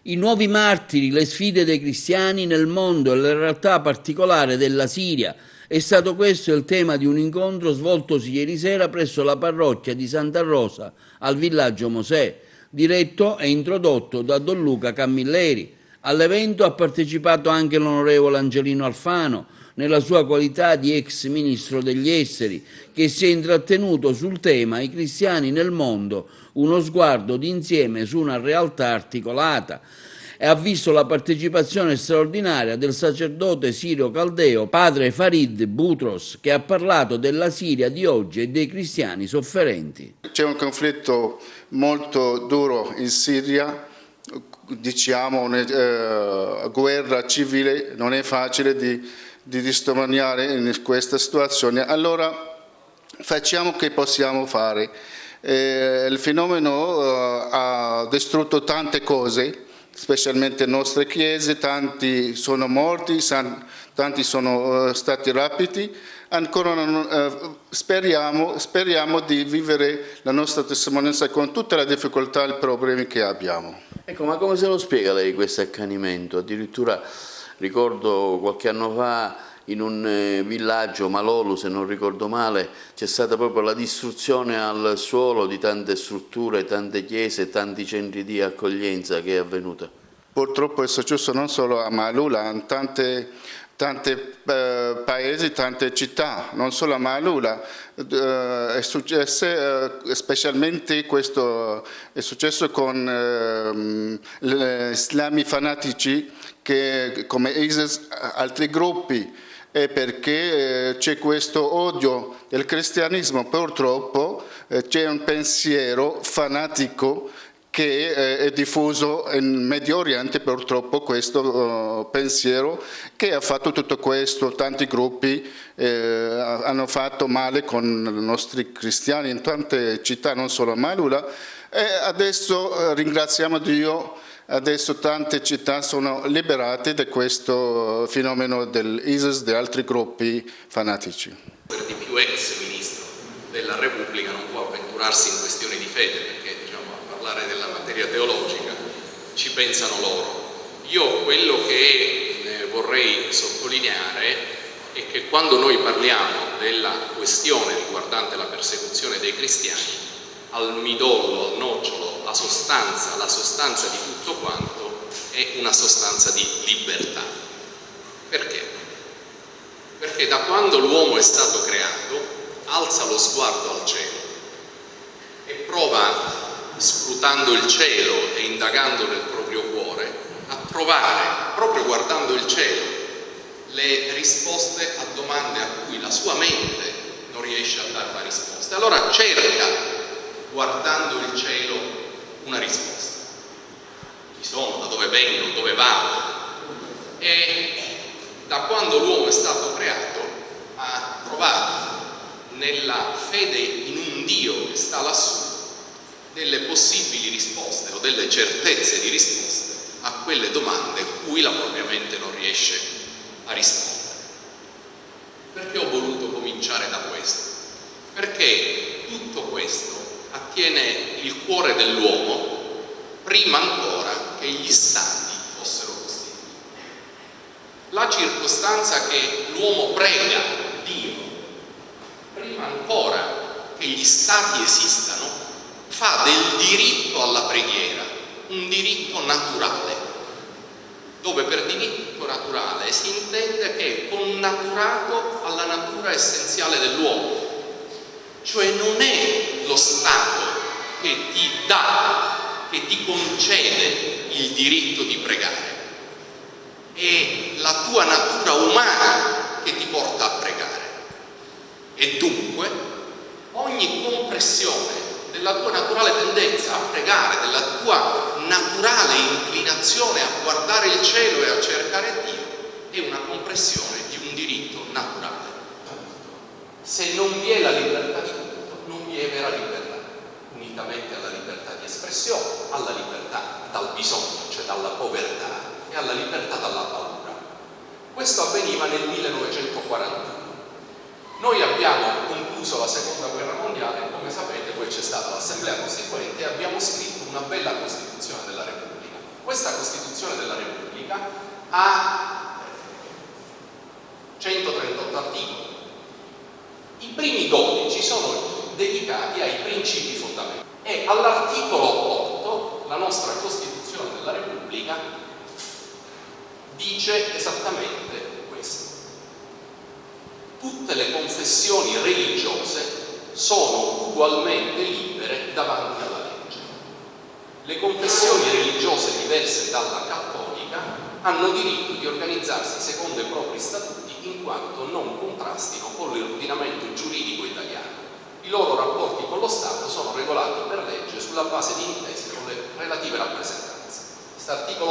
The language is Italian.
I nuovi martiri, le sfide dei cristiani nel mondo e la realtà particolare della Siria. È stato questo il tema di un incontro svoltosi ieri sera presso la parrocchia di Santa Rosa al villaggio Mosè, diretto e introdotto da Don Luca Camilleri. All'evento ha partecipato anche l'onorevole Angelino Alfano, nella sua qualità di ex ministro degli esteri, che si è intrattenuto sul tema I cristiani nel mondo, uno sguardo d'insieme su una realtà articolata, e ha visto la partecipazione straordinaria del sacerdote sirio caldeo padre Farid Boutros, che ha parlato della Siria di oggi e dei cristiani sofferenti. C'è un conflitto molto duro in Siria, diciamo una guerra civile, non è facile di testimoniare in questa situazione. Allora facciamo che possiamo fare. Il fenomeno ha distrutto tante cose, specialmente le nostre chiese, tanti sono morti, tanti sono stati rapiti. Ancora speriamo di vivere la nostra testimonianza con tutte le difficoltà e i problemi che abbiamo. Ecco, ma come se lo spiega lei questo accanimento? Addirittura ricordo qualche anno fa in un villaggio, Malolu se non ricordo male, c'è stata proprio la distruzione al suolo di tante strutture, tante chiese, tanti centri di accoglienza che è avvenuta. Purtroppo è successo non solo a Malula, in tanti paesi, tante città, non solo a Malula. È successo, specialmente questo è successo con gli islami fanatici che, come ISIS, altri gruppi. E perché c'è questo odio del cristianesimo, purtroppo c'è un pensiero fanatico che è diffuso in Medio Oriente, purtroppo questo pensiero che ha fatto tutto questo, tanti gruppi hanno fatto male con i nostri cristiani in tante città, non solo a Malula, e adesso ringraziamo Dio. Adesso tante città sono liberate da questo fenomeno dell'ISIS e di altri gruppi fanatici. Per di più ex ministro della Repubblica non può avventurarsi in questioni di fede perché a parlare della materia teologica ci pensano loro. Io quello che vorrei sottolineare è che quando noi parliamo della questione riguardante la persecuzione dei cristiani, al midollo, al nocciolo, la sostanza di tutto quanto è una sostanza di libertà. Perché? Perché da quando l'uomo è stato creato alza lo sguardo al cielo e prova, scrutando il cielo e indagando nel proprio cuore, a trovare, proprio guardando il cielo, le risposte a domande a cui la sua mente non riesce a dare una risposta. Allora cerca, guardando il cielo, una risposta. Chi sono, da dove vengono, dove vanno? E da quando l'uomo è stato creato ha trovato nella fede in un Dio che sta lassù delle possibili risposte o delle certezze di risposte a quelle domande a cui la propria mente non riesce a rispondere. Perché ho voluto cominciare da questo? Perché tutto questo attiene il cuore dell'uomo prima ancora che gli stati fossero costituiti. La circostanza che l'uomo prega Dio prima ancora che gli stati esistano fa del diritto alla preghiera un diritto naturale, dove per diritto naturale si intende che è connaturato alla natura essenziale dell'uomo. Cioè non è lo Stato che ti dà, che ti concede il diritto di pregare, è la tua natura umana che ti porta a pregare. E dunque ogni compressione della tua naturale tendenza a pregare, della tua naturale inclinazione a guardare il cielo e a cercare Dio, è una compressione di un diritto naturale. Se non vi è la libertà di culto, non vi è vera libertà, unitamente alla libertà di espressione, alla libertà dal bisogno, cioè dalla povertà, e alla libertà dalla paura. Questo avveniva nel 1941. Noi abbiamo concluso la seconda guerra mondiale, come sapete poi c'è stata l'Assemblea Costituente e abbiamo scritto una bella Costituzione della Repubblica. Questa Costituzione della Repubblica ha 138 articoli. I primi 12 sono dedicati ai principi fondamentali e all'articolo 8 la nostra Costituzione della Repubblica dice esattamente questo. Tutte le confessioni religiose sono ugualmente libere davanti alla legge. Le confessioni religiose diverse dalla cattolica hanno diritto di organizzarsi secondo i propri statuti in quanto non contrastino con l'ordinamento giuridico italiano. I loro rapporti con lo Stato sono regolati per legge sulla base di intese con le relative rappresentanze. Quest'articolo